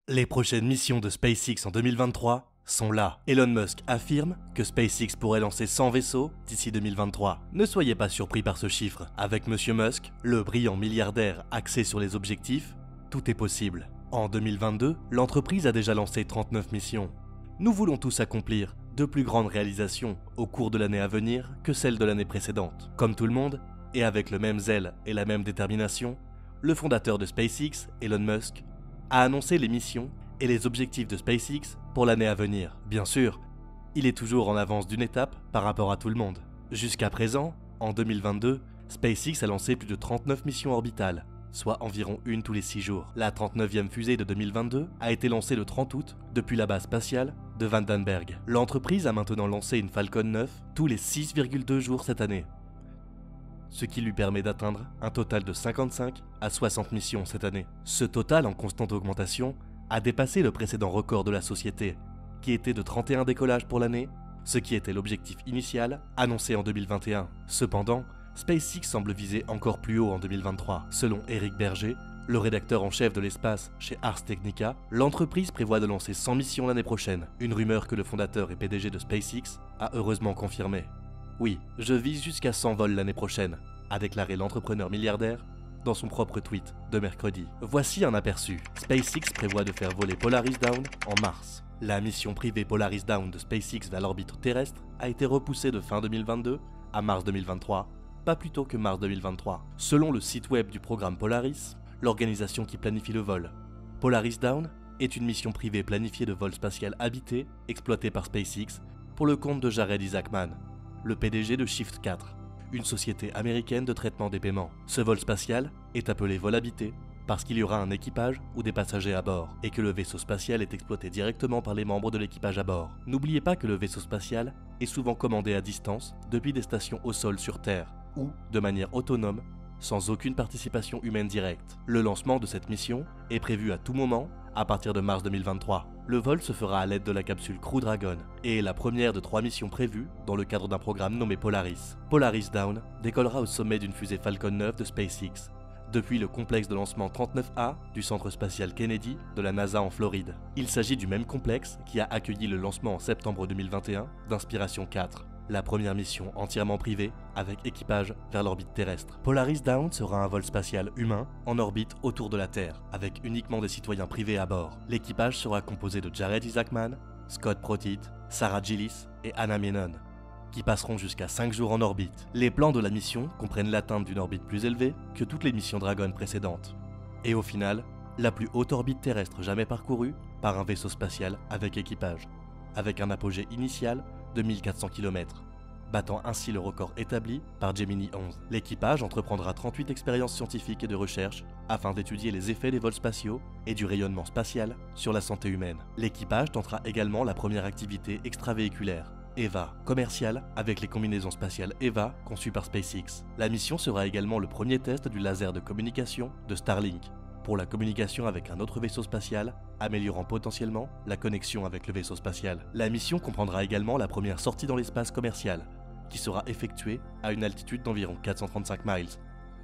Les prochaines missions de SpaceX en 2023 sont là. Elon Musk affirme que SpaceX pourrait lancer 100 vaisseaux d'ici 2023. Ne soyez pas surpris par ce chiffre. Avec Monsieur Musk, le brillant milliardaire axé sur les objectifs, tout est possible. En 2022, l'entreprise a déjà lancé 39 missions. Nous voulons tous accomplir de plus grandes réalisations au cours de l'année à venir que celles de l'année précédente. Comme tout le monde, et avec le même zèle et la même détermination, le fondateur de SpaceX, Elon Musk, a annoncé les missions et les objectifs de SpaceX pour l'année à venir. Bien sûr, il est toujours en avance d'une étape par rapport à tout le monde. Jusqu'à présent, en 2022, SpaceX a lancé plus de 39 missions orbitales, soit environ une tous les 6 jours. La 39e fusée de 2022 a été lancée le 30 août depuis la base spatiale de Vandenberg. L'entreprise a maintenant lancé une Falcon 9 tous les 6,2 jours cette année, ce qui lui permet d'atteindre un total de 55 à 60 missions cette année. Ce total en constante augmentation a dépassé le précédent record de la société, qui était de 31 décollages pour l'année, ce qui était l'objectif initial annoncé en 2021. Cependant, SpaceX semble viser encore plus haut en 2023. Selon Eric Berger, le rédacteur en chef de l'espace chez Ars Technica, l'entreprise prévoit de lancer 100 missions l'année prochaine, une rumeur que le fondateur et PDG de SpaceX a heureusement confirmée. Oui, je vise jusqu'à 100 vols l'année prochaine, a déclaré l'entrepreneur milliardaire dans son propre tweet de mercredi. Voici un aperçu. SpaceX prévoit de faire voler Polaris Dawn en mars. La mission privée Polaris Dawn de SpaceX vers l'orbite terrestre a été repoussée de fin 2022 à mars 2023, pas plus tôt que mars 2023. Selon le site web du programme Polaris, l'organisation qui planifie le vol, Polaris Dawn est une mission privée planifiée de vol spatial habité exploitée par SpaceX pour le compte de Jared Isaacman, le PDG de Shift 4, une société américaine de traitement des paiements. Ce vol spatial est appelé vol habité parce qu'il y aura un équipage ou des passagers à bord, et que le vaisseau spatial est exploité directement par les membres de l'équipage à bord. N'oubliez pas que le vaisseau spatial est souvent commandé à distance depuis des stations au sol sur Terre, ou de manière autonome, sans aucune participation humaine directe. Le lancement de cette mission est prévu à tout moment à partir de mars 2023. Le vol se fera à l'aide de la capsule Crew Dragon et est la première de 3 missions prévues dans le cadre d'un programme nommé Polaris. Polaris Dawn décollera au sommet d'une fusée Falcon 9 de SpaceX, depuis le complexe de lancement 39A du centre spatial Kennedy de la NASA en Floride. Il s'agit du même complexe qui a accueilli le lancement en septembre 2021 d'Inspiration 4, la première mission entièrement privée avec équipage vers l'orbite terrestre. Polaris Dawn sera un vol spatial humain en orbite autour de la Terre, avec uniquement des citoyens privés à bord. L'équipage sera composé de Jared Isaacman, Scott Protit, Sarah Gillis et Anna Menon, qui passeront jusqu'à 5 jours en orbite. Les plans de la mission comprennent l'atteinte d'une orbite plus élevée que toutes les missions Dragon précédentes, et au final, la plus haute orbite terrestre jamais parcourue par un vaisseau spatial avec équipage, avec un apogée initial de 1400 km, battant ainsi le record établi par Gemini 11. L'équipage entreprendra 38 expériences scientifiques et de recherche afin d'étudier les effets des vols spatiaux et du rayonnement spatial sur la santé humaine. L'équipage tentera également la première activité extravéhiculaire, EVA, commerciale avec les combinaisons spatiales EVA conçues par SpaceX. La mission sera également le premier test du laser de communication de Starlink, pour la communication avec un autre vaisseau spatial, améliorant potentiellement la connexion avec le vaisseau spatial. La mission comprendra également la première sortie dans l'espace commercial, qui sera effectuée à une altitude d'environ 435 miles,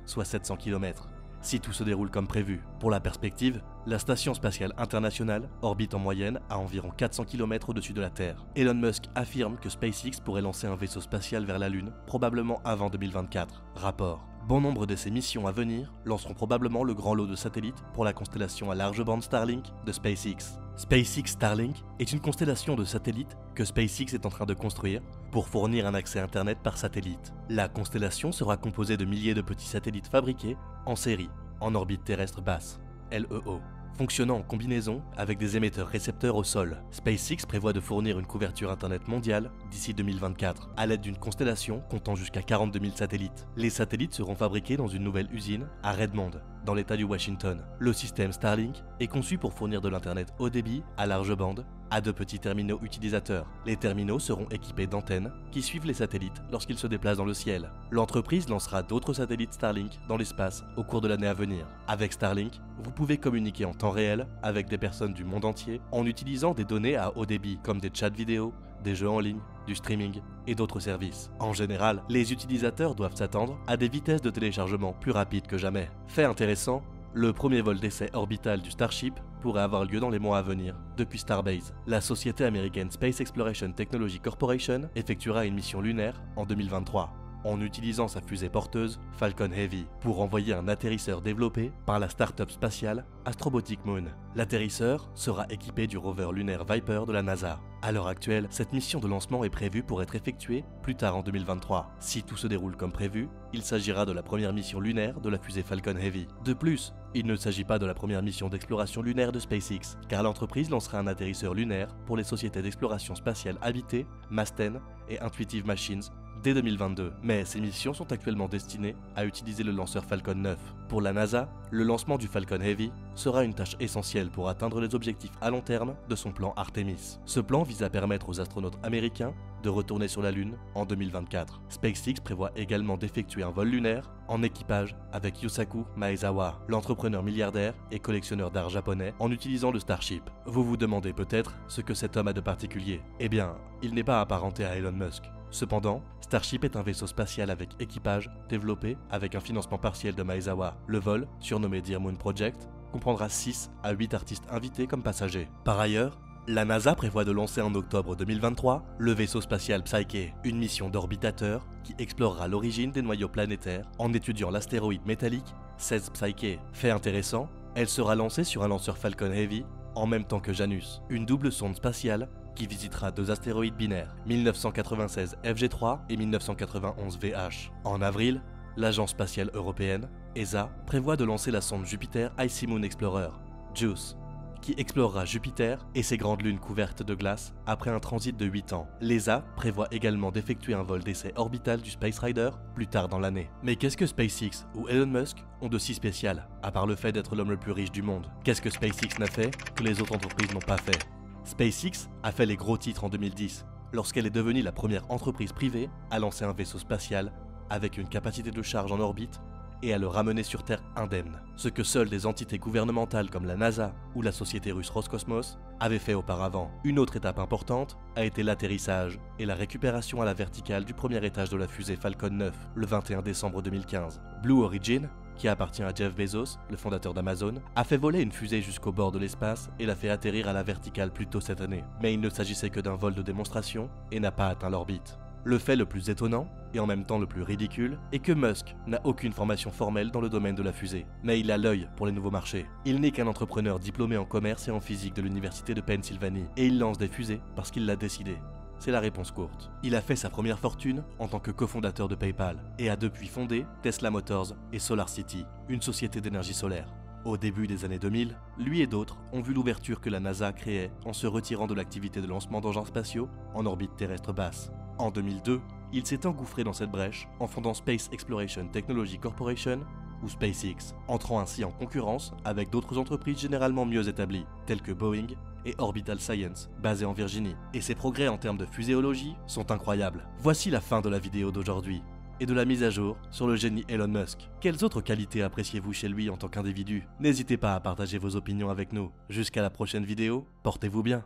soit 700 km, si tout se déroule comme prévu. Pour la perspective, la Station spatiale internationale orbite en moyenne à environ 400 km au-dessus de la Terre. Elon Musk affirme que SpaceX pourrait lancer un vaisseau spatial vers la Lune, probablement avant 2024. Rapport. Bon nombre de ces missions à venir lanceront probablement le grand lot de satellites pour la constellation à large bande Starlink de SpaceX. SpaceX Starlink est une constellation de satellites que SpaceX est en train de construire pour fournir un accès Internet par satellite. La constellation sera composée de milliers de petits satellites fabriqués en série, en orbite terrestre basse, LEO, fonctionnant en combinaison avec des émetteurs-récepteurs au sol. SpaceX prévoit de fournir une couverture Internet mondiale d'ici 2024, à l'aide d'une constellation comptant jusqu'à 42 000 satellites. Les satellites seront fabriqués dans une nouvelle usine à Redmond, dans l'état du Washington. Le système Starlink est conçu pour fournir de l'Internet haut débit à large bande à de petits terminaux utilisateurs. Les terminaux seront équipés d'antennes qui suivent les satellites lorsqu'ils se déplacent dans le ciel. L'entreprise lancera d'autres satellites Starlink dans l'espace au cours de l'année à venir. Avec Starlink, vous pouvez communiquer en temps réel avec des personnes du monde entier en utilisant des données à haut débit comme des chats vidéo, des jeux en ligne, du streaming et d'autres services. En général, les utilisateurs doivent s'attendre à des vitesses de téléchargement plus rapides que jamais. Fait intéressant, le premier vol d'essai orbital du Starship pourrait avoir lieu dans les mois à venir, depuis Starbase. La société américaine Space Exploration Technology Corporation effectuera une mission lunaire en 2023, en utilisant sa fusée porteuse Falcon Heavy pour envoyer un atterrisseur développé par la start-up spatiale Astrobotic Moon. L'atterrisseur sera équipé du rover lunaire Viper de la NASA. À l'heure actuelle, cette mission de lancement est prévue pour être effectuée plus tard en 2023. Si tout se déroule comme prévu, il s'agira de la première mission lunaire de la fusée Falcon Heavy. De plus, il ne s'agit pas de la première mission d'exploration lunaire de SpaceX, car l'entreprise lancera un atterrisseur lunaire pour les sociétés d'exploration spatiale Habitée, Masten et Intuitive Machines dès 2022. Mais ces missions sont actuellement destinées à utiliser le lanceur Falcon 9. Pour la NASA, le lancement du Falcon Heavy sera une tâche essentielle pour atteindre les objectifs à long terme de son plan Artemis. Ce plan vise à permettre aux astronautes américains de retourner sur la Lune en 2024. SpaceX prévoit également d'effectuer un vol lunaire en équipage avec Yusaku Maezawa, l'entrepreneur milliardaire et collectionneur d'art japonais, en utilisant le Starship. Vous vous demandez peut-être ce que cet homme a de particulier. Eh bien, il n'est pas apparenté à Elon Musk. Cependant, Starship est un vaisseau spatial avec équipage développé avec un financement partiel de Maezawa. Le vol, surnommé Dear Moon Project, comprendra 6 à 8 artistes invités comme passagers. Par ailleurs, la NASA prévoit de lancer en octobre 2023 le vaisseau spatial Psyche, une mission d'orbitateur qui explorera l'origine des noyaux planétaires en étudiant l'astéroïde métallique 16 Psyche. Fait intéressant, elle sera lancée sur un lanceur Falcon Heavy en même temps que Janus, une double sonde spatiale qui visitera 2 astéroïdes binaires, 1996 FG3 et 1991 VH. En avril, l'Agence spatiale européenne, ESA, prévoit de lancer la sonde Jupiter Icy Moon Explorer, JUICE, qui explorera Jupiter et ses grandes lunes couvertes de glace après un transit de 8 ans. L'ESA prévoit également d'effectuer un vol d'essai orbital du Space Rider plus tard dans l'année. Mais qu'est-ce que SpaceX ou Elon Musk ont de si spécial, à part le fait d'être l'homme le plus riche du monde? Qu'est-ce que SpaceX n'a fait que les autres entreprises n'ont pas fait? SpaceX a fait les gros titres en 2010, lorsqu'elle est devenue la première entreprise privée à lancer un vaisseau spatial avec une capacité de charge en orbite et à le ramener sur Terre indemne, ce que seules des entités gouvernementales comme la NASA ou la société russe Roscosmos avaient fait auparavant. Une autre étape importante a été l'atterrissage et la récupération à la verticale du premier étage de la fusée Falcon 9 le 21 décembre 2015. Blue Origin, qui appartient à Jeff Bezos, le fondateur d'Amazon, a fait voler une fusée jusqu'au bord de l'espace et l'a fait atterrir à la verticale plus tôt cette année. Mais il ne s'agissait que d'un vol de démonstration et n'a pas atteint l'orbite. Le fait le plus étonnant, et en même temps le plus ridicule, est que Musk n'a aucune formation formelle dans le domaine de la fusée, mais il a l'œil pour les nouveaux marchés. Il n'est qu'un entrepreneur diplômé en commerce et en physique de l'université de Pennsylvanie, et il lance des fusées parce qu'il l'a décidé. C'est la réponse courte. Il a fait sa première fortune en tant que cofondateur de PayPal, et a depuis fondé Tesla Motors et SolarCity, une société d'énergie solaire. Au début des années 2000, lui et d'autres ont vu l'ouverture que la NASA créait en se retirant de l'activité de lancement d'engins spatiaux en orbite terrestre basse. En 2002, il s'est engouffré dans cette brèche en fondant Space Exploration Technology Corporation ou SpaceX, entrant ainsi en concurrence avec d'autres entreprises généralement mieux établies, telles que Boeing et Orbital Science, basées en Virginie. Et ses progrès en termes de fuséologie sont incroyables. Voici la fin de la vidéo d'aujourd'hui et de la mise à jour sur le génie Elon Musk. Quelles autres qualités appréciez-vous chez lui en tant qu'individu? N'hésitez pas à partager vos opinions avec nous. Jusqu'à la prochaine vidéo, portez-vous bien.